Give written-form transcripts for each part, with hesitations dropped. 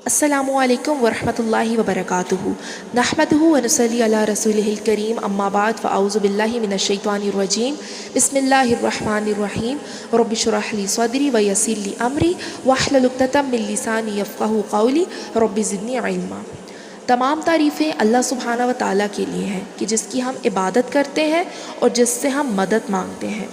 السلام علیکم ورحمۃ اللہ وبرکاتہ نحمدہ ونصلی علی رسولہ الکریم اما بعد فاعوذ باللہ من الشیطان الرجیم بسم اللہ الرحمن الرحیم رب اشرح لی صدری ویسر لی امری واحلل عقدۃ من لسانی یفقہوا قولی رب زدنی علما۔ تمام تعریفیں اللہ سبحانہ و تعالیٰ کے لیے ہیں کہ جس کی ہم عبادت کرتے ہیں اور جس سے ہم مدد مانگتے ہیں،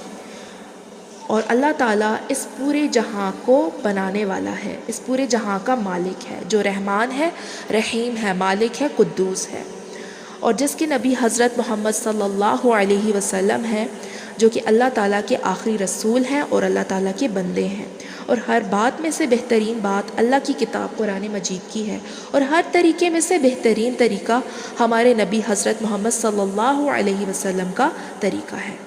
اور اللہ تعالیٰ اس پورے جہاں کو بنانے والا ہے، اس پورے جہاں کا مالک ہے، جو رحمان ہے، رحیم ہے، مالک ہے، قدوس ہے، اور جس کے نبی حضرت محمد صلی اللہ علیہ وسلم ہیں، جو کہ اللہ تعالیٰ کے آخری رسول ہیں اور اللہ تعالیٰ کے بندے ہیں، اور ہر بات میں سے بہترین بات اللہ کی کتاب قرآن مجید کی ہے، اور ہر طریقے میں سے بہترین طریقہ ہمارے نبی حضرت محمد صلی اللہ علیہ وسلم کا طریقہ ہے۔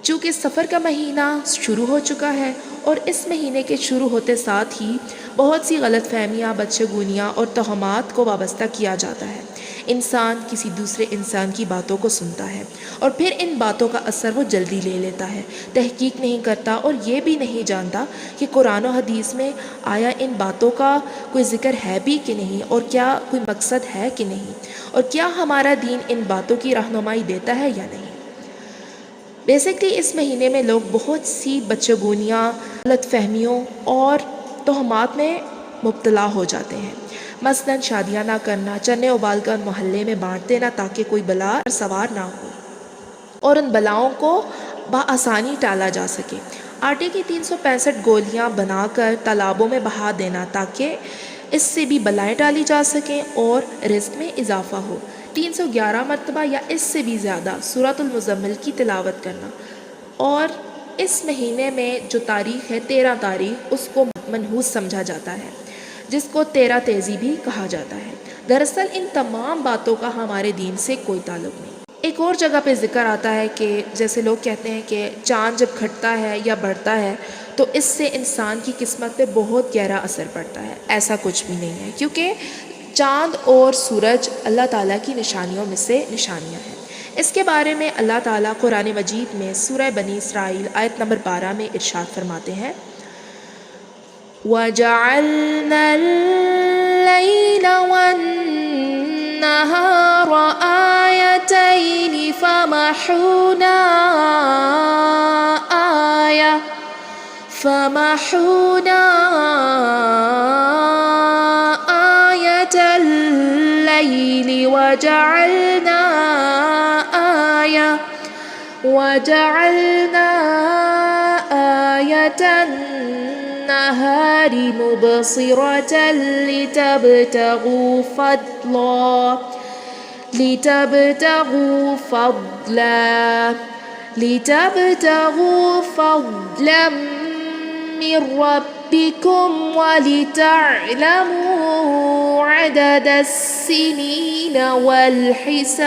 چونکہ سفر کا مہینہ شروع ہو چکا ہے اور اس مہینے کے شروع ہوتے ساتھ ہی بہت سی غلط فہمیاں، بدشگونیاں اور توہمات کو وابستہ کیا جاتا ہے۔ انسان کسی دوسرے انسان کی باتوں کو سنتا ہے اور پھر ان باتوں کا اثر وہ جلدی لے لیتا ہے، تحقیق نہیں کرتا اور یہ بھی نہیں جانتا کہ قرآن و حدیث میں آیا ان باتوں کا کوئی ذکر ہے بھی کہ نہیں، اور کیا کوئی مقصد ہے کہ نہیں، اور کیا ہمارا دین ان باتوں کی رہنمائی دیتا ہے یا نہیں۔ بیسکلی اس مہینے میں لوگ بہت سی بدشگونیاں، غلط فہمیوں اور توہمات میں مبتلا ہو جاتے ہیں۔ مثلاً شادیاں نہ کرنا، چنے ابال کر محلے میں بانٹ دینا تاکہ کوئی بلا سوار نہ ہو اور ان بلاؤں کو بآسانی ٹالا جا سکے۔ آٹے کی 365 گولیاں بنا کر تالابوں میں بہا دینا تاکہ اس سے بھی بلائیں ٹالی جا سکیں اور رزق میں اضافہ ہو۔ 311 مرتبہ یا اس سے بھی زیادہ سورۃ المزمل کی تلاوت کرنا، اور اس مہینے میں جو تاریخ ہے 13 تاریخ، اس کو منحوس سمجھا جاتا ہے، جس کو 13 تیزی بھی کہا جاتا ہے۔ دراصل ان تمام باتوں کا ہمارے دین سے کوئی تعلق نہیں۔ ایک اور جگہ پہ ذکر آتا ہے کہ جیسے لوگ کہتے ہیں کہ چاند جب گھٹتا ہے یا بڑھتا ہے تو اس سے انسان کی قسمت پہ بہت گہرا اثر پڑتا ہے۔ ایسا کچھ بھی نہیں ہے، کیونکہ چاند اور سورج اللہ تعالیٰ کی نشانیوں میں سے نشانیاں ہیں۔ اس کے بارے میں اللہ تعالیٰ قرآن مجید میں سورہ بنی اسرائیل آیت نمبر 12 میں ارشاد فرماتے ہیں، وَجَعَلْنَا اللَّيْلَ وَالنَّهَارَ آيَتَيْنِ فَمَحَوْنَا آيَةَ اللَّيْلِ وَجَعَلْنَا آيَةَ النَّهَارِ مُبْصِرَةً لِتَبْتَغُوا فَضْلًا مِّن رَّبِّكُمْ وَلِتَعْلَمُوا عَدَدَ السِّنِينَ وَالْحِسَابَ۔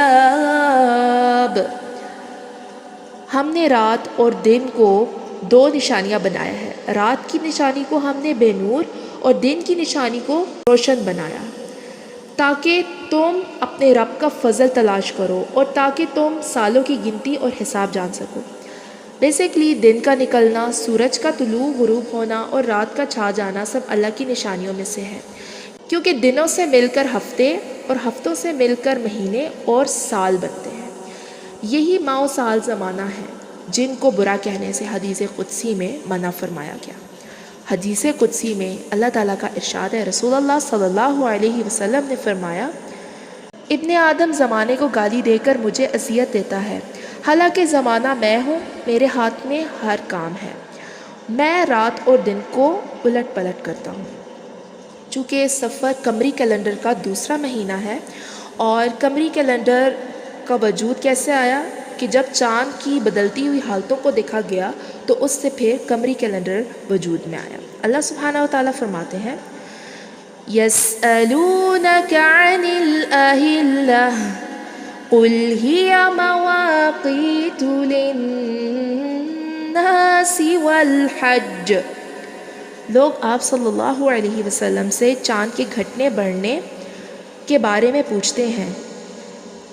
ہم نے رات اور دن کو 2 نشانیاں بنایا ہے۔ رات کی نشانی کو ہم نے بے نور اور دن کی نشانی کو روشن بنایا، تاکہ تم اپنے رب کا فضل تلاش کرو اور تاکہ تم سالوں کی گنتی اور حساب جان سکو۔ بیسکلی دن کا نکلنا، سورج کا طلوع غروب ہونا اور رات کا چھا جانا سب اللہ کی نشانیوں میں سے ہے، کیونکہ دنوں سے مل کر ہفتے اور ہفتوں سے مل کر مہینے اور سال بنتے ہیں۔ یہی ماہ و سال زمانہ ہے جن کو برا کہنے سے حدیث قدسی میں منع فرمایا گیا۔ حدیث قدسی میں اللہ تعالیٰ کا ارشاد ہے، رسول اللہ صلی اللہ علیہ وسلم نے فرمایا، ابن آدم زمانے کو گالی دے کر مجھے اذیت دیتا ہے، حالانکہ زمانہ میں ہوں، میرے ہاتھ میں ہر کام ہے، میں رات اور دن کو الٹ پلٹ کرتا ہوں۔ چونکہ سفر قمری کیلنڈر کا دوسرا مہینہ ہے، اور قمری کیلنڈر کا وجود کیسے آیا کہ جب چاند کی بدلتی ہوئی حالتوں کو دیکھا گیا تو اس سے پھر قمری کیلنڈر وجود میں آیا۔ اللہ سبحانہ و تعالیٰ فرماتے ہیں، يَسْأَلُونَكَ عَنِ الْأَهِلَّةِ قُلْ هِيَ مَوَاقِيتُ لِلنَّاسِ وَالْحَجِّ۔ لوگ آپ صلی اللہ علیہ وسلم سے چاند کے گھٹنے بڑھنے کے بارے میں پوچھتے ہیں،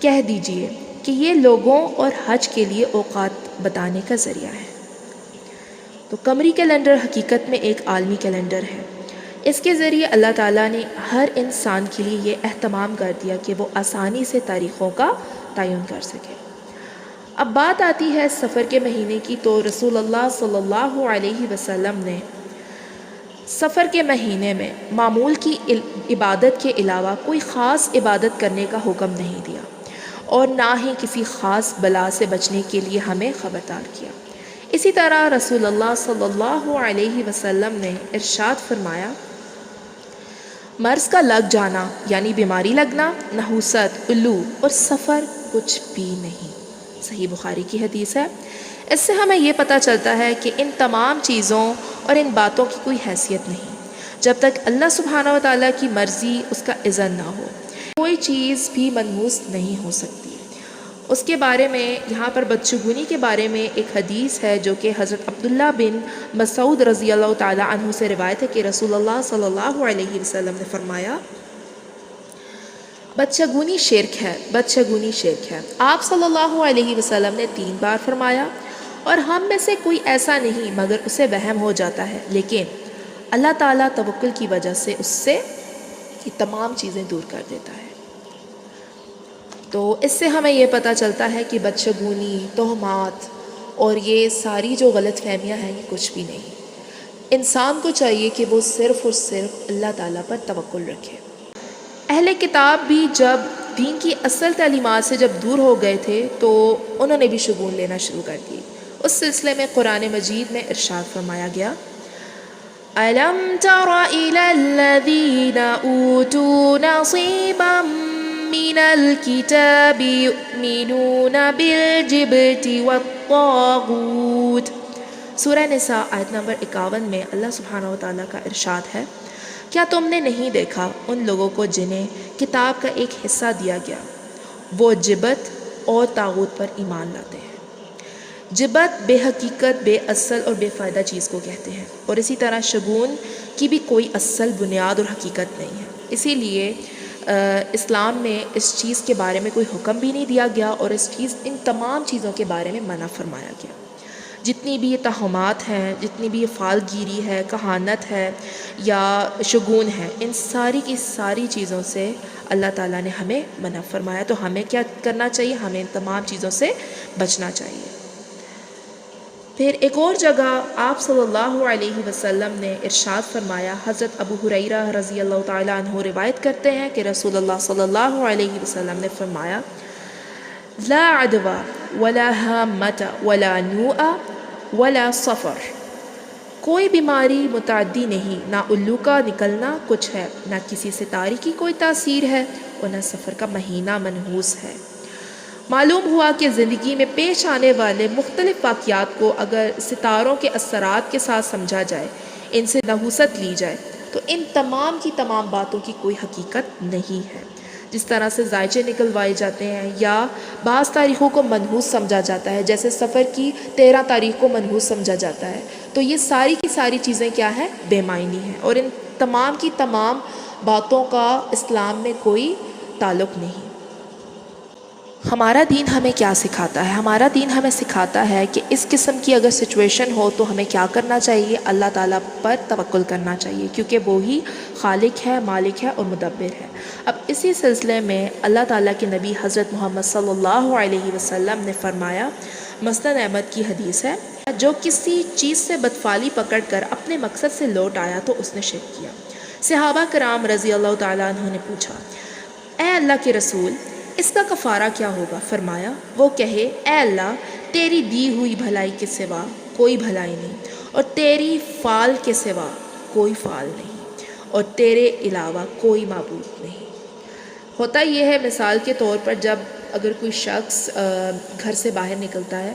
کہہ دیجئے کہ یہ لوگوں اور حج کے لیے اوقات بتانے کا ذریعہ ہے۔ تو قمری کیلنڈر حقیقت میں ایک عالمی کیلنڈر ہے۔ اس کے ذریعے اللہ تعالیٰ نے ہر انسان کے لیے یہ اہتمام کر دیا کہ وہ آسانی سے تاریخوں کا تعین کر سکے۔ اب بات آتی ہے سفر کے مہینے کی، تو رسول اللہ صلی اللہ علیہ وسلم نے سفر کے مہینے میں معمول کی عبادت کے علاوہ کوئی خاص عبادت کرنے کا حکم نہیں دیا، اور نہ ہی کسی خاص بلا سے بچنے کے لیے ہمیں خبردار کیا۔ اسی طرح رسول اللہ صلی اللہ علیہ وسلم نے ارشاد فرمایا، مرض کا لگ جانا یعنی بیماری لگنا، نحوست، الو اور سفر کچھ بھی نہیں۔ صحیح بخاری کی حدیث ہے۔ اس سے ہمیں یہ پتہ چلتا ہے کہ ان تمام چیزوں اور ان باتوں کی کوئی حیثیت نہیں جب تک اللہ سبحانہ و تعالیٰ کی مرضی، اس کا اذن نہ ہو، کوئی چیز بھی منحوس نہیں ہو سکتی۔ اس کے بارے میں یہاں پر بدشگونی کے بارے میں ایک حدیث ہے جو کہ حضرت عبداللہ بن مسعود رضی اللہ تعالیٰ عنہ سے روایت ہے کہ رسول اللہ صلی اللہ علیہ وسلم نے فرمایا، بدشگونی شرک ہے، بدشگونی شرک ہے۔ آپ صلی اللہ علیہ وسلم نے 3 بار فرمایا، اور ہم میں سے کوئی ایسا نہیں مگر اسے وہم ہو جاتا ہے، لیکن اللہ تعالیٰ توکل کی وجہ سے اس سے یہ تمام چیزیں دور کر دیتا ہے۔ تو اس سے ہمیں یہ پتہ چلتا ہے کہ بدشگونی، تہمات اور یہ ساری جو غلط فہمیاں ہیں یہ کچھ بھی نہیں۔ انسان کو چاہیے کہ وہ صرف اور صرف اللہ تعالیٰ پر توکل رکھے۔ اہل کتاب بھی جب دین کی اصل تعلیمات سے جب دور ہو گئے تھے تو انہوں نے بھی شگون لینا شروع کر دی۔ اس سلسلے میں قرآن مجید میں ارشاد فرمایا گیا، أَلَمْ تَرَ إِلَى الَّذِينَ أُوتُوا نَصِيبًا مِّنَ الْكِتَابِ يُؤْمِنُونَ بِالْجِبْتِ وَالطَّاغُوتِ۔ سورہ نساء آیت نمبر 51 میں اللہ سبحانہ و تعالیٰ کا ارشاد ہے، کیا تم نے نہیں دیکھا ان لوگوں کو جنہیں کتاب کا ایک حصہ دیا گیا، وہ جبت اور طاغوت پر ایمان لاتے ہیں۔ جبت بے حقیقت، بے اصل اور بے فائدہ چیز کو کہتے ہیں، اور اسی طرح شگون کی بھی کوئی اصل، بنیاد اور حقیقت نہیں ہے۔ اسی لیے اسلام میں اس چیز کے بارے میں کوئی حکم بھی نہیں دیا گیا، اور ان تمام چیزوں کے بارے میں منع فرمایا گیا۔ جتنی بھی یہ توہمات ہیں، جتنی بھی یہ فال گیری ہے، کہانت ہے یا شگون ہے، ان ساری کی ساری چیزوں سے اللہ تعالیٰ نے ہمیں منع فرمایا۔ تو ہمیں کیا کرنا چاہیے؟ ہمیں ان تمام چیزوں سے بچنا چاہیے۔ پھر ایک اور جگہ آپ صلی اللہ علیہ وسلم نے ارشاد فرمایا، حضرت ابو ہریرہ رضی اللہ تعالیٰ عنہ روایت کرتے ہیں کہ رسول اللہ صلی اللہ علیہ وسلم نے فرمایا، لا عدوى ولا ہامۃ ولا نوء ولا صفر، کوئی بیماری متعدی نہیں، نہ الو کا نکلنا کچھ ہے، نہ کسی ستارے کی کوئی تاثیر ہے، اور نہ سفر کا مہینہ منحوس ہے۔ معلوم ہوا کہ زندگی میں پیش آنے والے مختلف واقعات کو اگر ستاروں کے اثرات کے ساتھ سمجھا جائے، ان سے نحوست لی جائے، تو ان تمام کی تمام باتوں کی کوئی حقیقت نہیں ہے۔ جس طرح سے زائچے نکلوائے جاتے ہیں یا بعض تاریخوں کو منحوس سمجھا جاتا ہے، جیسے سفر کی 13 تاریخ کو منحوس سمجھا جاتا ہے، تو یہ ساری کی ساری چیزیں کیا ہیں؟ بے معنی ہیں، اور ان تمام کی تمام باتوں کا اسلام میں کوئی تعلق نہیں۔ ہمارا دین ہمیں کیا سکھاتا ہے؟ ہمارا دین ہمیں سکھاتا ہے کہ اس قسم کی اگر سچویشن ہو تو ہمیں کیا کرنا چاہیے؟ اللہ تعالیٰ پر توکل کرنا چاہیے، کیونکہ وہی خالق ہے، مالک ہے اور مدبر ہے۔ اب اسی سلسلے میں اللہ تعالیٰ کے نبی حضرت محمد صلی اللہ علیہ وسلم نے فرمایا، مسند احمد کی حدیث ہے، جو کسی چیز سے بدفعلی پکڑ کر اپنے مقصد سے لوٹ آیا تو اس نے شرک کیا۔ صحابہ کرام رضی اللہ تعالیٰ عنہ نے پوچھا، اے اللہ کے رسول، اس کا کفارہ کیا ہوگا؟ فرمایا، وہ کہے، اے اللہ، تیری دی ہوئی بھلائی کے سوا کوئی بھلائی نہیں، اور تیری فعل کے سوا کوئی فعل نہیں، اور تیرے علاوہ کوئی معبود نہیں۔ ہوتا یہ ہے، مثال کے طور پر جب اگر کوئی شخص گھر سے باہر نکلتا ہے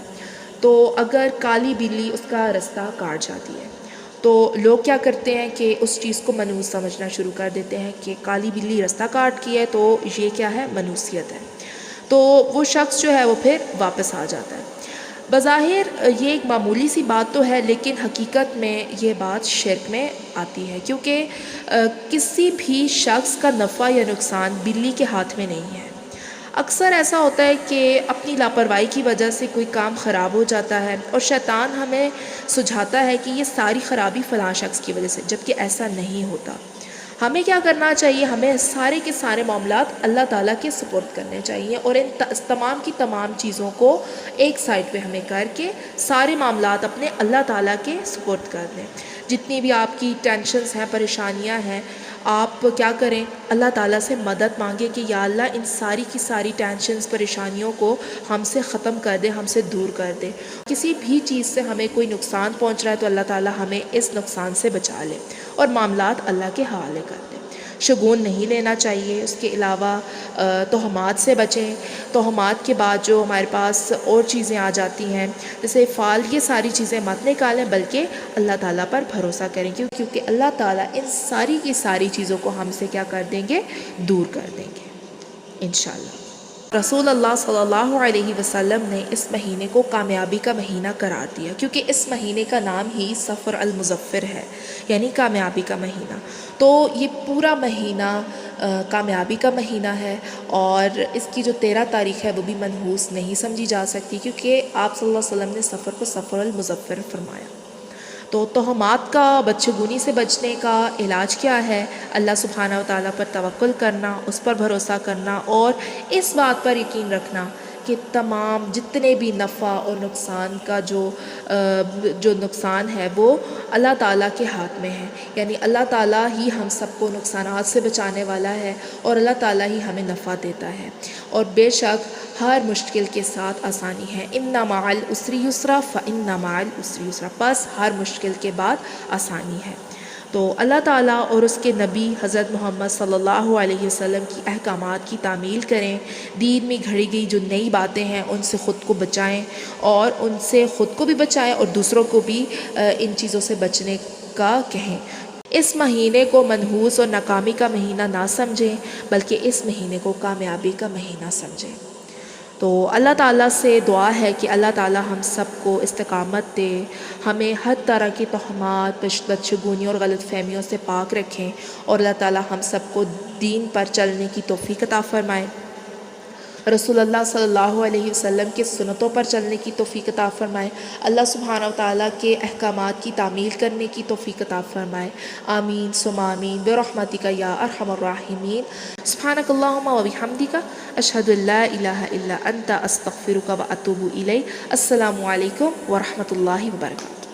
تو اگر کالی بلی اس کا رستہ کاٹ جاتی ہے تو لوگ کیا کرتے ہیں کہ اس چیز کو منحوس سمجھنا شروع کر دیتے ہیں کہ کالی بلی رستہ کاٹ کی ہے تو یہ کیا ہے؟ منحوسیت ہے۔ تو وہ شخص جو ہے وہ پھر واپس آ جاتا ہے۔ بظاہر یہ ایک معمولی سی بات تو ہے، لیکن حقیقت میں یہ بات شرک میں آتی ہے، کیونکہ کسی بھی شخص کا نفع یا نقصان بلی کے ہاتھ میں نہیں ہے۔ اکثر ایسا ہوتا ہے کہ اپنی لاپرواہی کی وجہ سے کوئی کام خراب ہو جاتا ہے اور شیطان ہمیں سجھاتا ہے کہ یہ ساری خرابی فلاں شخص کی وجہ سے، جبکہ ایسا نہیں ہوتا۔ ہمیں کیا کرنا چاہیے؟ ہمیں سارے کے سارے معاملات اللہ تعالیٰ کے سپرد کرنے چاہیے، اور ان تمام کی تمام چیزوں کو ایک سائڈ پہ ہمیں کر کے سارے معاملات اپنے اللہ تعالیٰ کے سپرد کر دیں۔ جتنی بھی آپ کی ٹینشنز ہیں، پریشانیاں ہیں، آپ کیا کریں؟ اللہ تعالیٰ سے مدد مانگیں کہ یا اللہ ان ساری کی ساری ٹینشنز، پریشانیوں کو ہم سے ختم کر دے، ہم سے دور کر دے۔ کسی بھی چیز سے ہمیں کوئی نقصان پہنچ رہا ہے تو اللہ تعالیٰ ہمیں اس نقصان سے بچا لے، اور معاملات اللہ کے حوالے کر دیں۔ شگون نہیں لینا چاہیے۔ اس کے علاوہ تہمات سے بچیں۔ تہمات کے بعد جو ہمارے پاس اور چیزیں آ جاتی ہیں جیسے فال، یہ ساری چیزیں مت نکالیں، بلکہ اللہ تعالیٰ پر بھروسہ کریں، کیونکہ اللہ تعالیٰ ان ساری کی ساری چیزوں کو ہم سے کیا کر دیں گے؟ دور کر دیں گے انشاءاللہ۔ رسول اللہ صلی اللہ علیہ وسلم نے اس مہینے کو کامیابی کا مہینہ قرار دیا، کیونکہ اس مہینے کا نام ہی صفر المظفر ہے، یعنی کامیابی کا مہینہ۔ تو یہ پورا مہینہ کامیابی کا مہینہ ہے، اور اس کی جو 13 تاریخ ہے وہ بھی منحوس نہیں سمجھی جا سکتی، کیونکہ آپ صلی اللہ علیہ وسلم نے سفر کو صفر المظفر فرمایا۔ تو تہمات کا، بدشگونی سے بچنے کا علاج کیا ہے؟ اللہ سبحانہ و تعالیٰ پر توکل کرنا، اس پر بھروسہ کرنا، اور اس بات پر یقین رکھنا کہ تمام جتنے بھی نفع اور نقصان کا جو نقصان ہے وہ اللہ تعالیٰ کے ہاتھ میں ہے، یعنی اللہ تعالیٰ ہی ہم سب کو نقصانات سے بچانے والا ہے، اور اللہ تعالیٰ ہی ہمیں نفع دیتا ہے، اور بے شک ہر مشکل کے ساتھ آسانی ہے۔ ان مع العسر یسرا فان مع العسر یسرا، بس ہر مشکل کے بعد آسانی ہے۔ تو اللہ تعالیٰ اور اس کے نبی حضرت محمد صلی اللہ علیہ وسلم کی احکامات کی تعمیل کریں، دین میں گھڑی گئی جو نئی باتیں ہیں ان سے خود کو بچائیں، اور ان سے خود کو بھی بچائیں اور دوسروں کو بھی ان چیزوں سے بچنے کا کہیں۔ اس مہینے کو منحوس اور ناکامی کا مہینہ نہ سمجھیں، بلکہ اس مہینے کو کامیابی کا مہینہ سمجھیں۔ تو اللہ تعالیٰ سے دعا ہے کہ اللہ تعالیٰ ہم سب کو استقامت دے، ہمیں ہر طرح کی تہمات، بدشگونیوں اور غلط فہمیوں سے پاک رکھیں، اور اللہ تعالیٰ ہم سب کو دین پر چلنے کی توفیق عطا فرمائے، رسول اللہ صلی اللہ علیہ وسلم کے سنتوں پر چلنے کی توفیق عطا فرمائے، اللہ سبحانہ و تعالیٰ کے احکامات کی تعمیل کرنے کی توفیق عطا فرمائے۔ آمین ثم آمین برحمتک یا ارحم الراحمین۔ سبحانک اللہم و بحمدک، اشہد ان لا الہ الا انت، استغفرک و اتوب الیک۔ السلام علیکم ورحمۃ اللہ وبرکاتہ۔